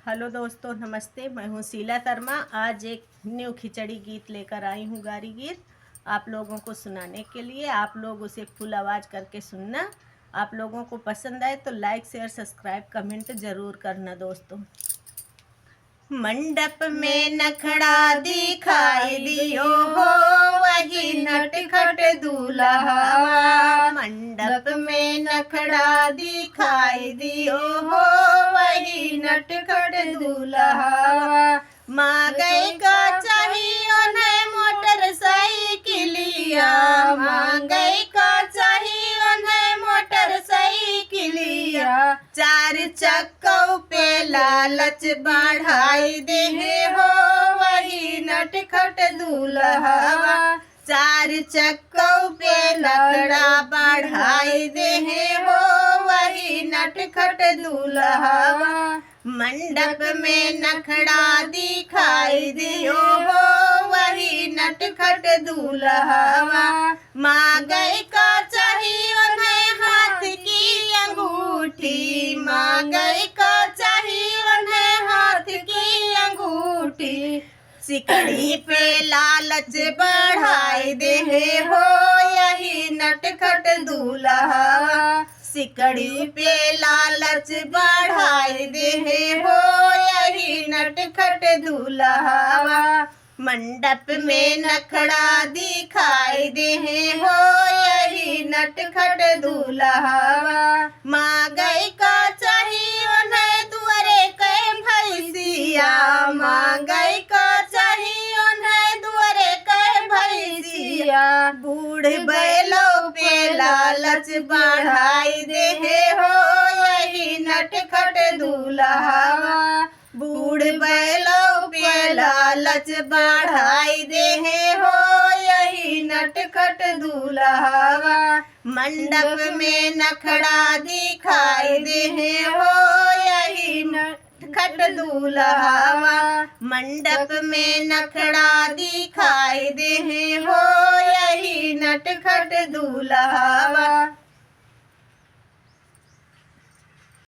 Hello दोस्तों, नमस्ते। मैं हूँ शीला शर्मा। आज एक न्यू खिचड़ी गीत लेकर आई हूँ, गारी गीत आप लोगों को सुनाने के लिए। आप लोग उसे फुल आवाज़ करके सुनना। आप लोगों को पसंद आए तो लाइक, शेयर, सब्सक्राइब, कमेंट ज़रूर करना दोस्तों। मंडप में नखड़ा दिखाई दियो हो, वही नटखट दूल्हा। मंडप में नखड़ा दिखाई दियो हो, वही नटखट दूल्हा। माँ गई का चाहिए उन्हें मोटरसाइकिलिया, माँ गई का चाहिए उन्हें मोटरसाइकिलिया। चार चक्कों पे लालच बढ़ाई दे हो, वही नटखट दूल्हा। चार चक्कों पे नखड़ा बढ़ाई दे हो, वही नटखट दूल्हा। मंडप में नखड़ा दिखाई दियो हो, वही नटखट दूल्हा। माँ गई का चाहिए उन्हें हाथ की अंगूठी, माँ गई का चाहिए उन्हें हाथ की अंगूठी। सिकड़ी पे लालच बढ़ाई दे हो, यही नटखट दूल्हा। सिकड़ी पे लालच बढ़ाई दे हो, यही नटखट दूल्हा। मंडप में नखड़ा दिखाई दे हो, यही नटखट दूल्हा। माँ गई का चाहिए उन्हें दुआरे के भैंसिया, माँ गई का चाहिए उन्हें दुआरे के भैंसिया। बूढ़ बैलों पे लालच बढ़ाई दे हो, यही नटखट दूल्हा। बूढ़ बैलों पे लालच बढ़ाई दे हो, यही नटखट दूल्हा। मंडप में नखड़ा दिखाई दे हो, यही नटखट दूल्हा। मंडप में नखड़ा दिखाई दे हो, यही नटखट दूल्हा।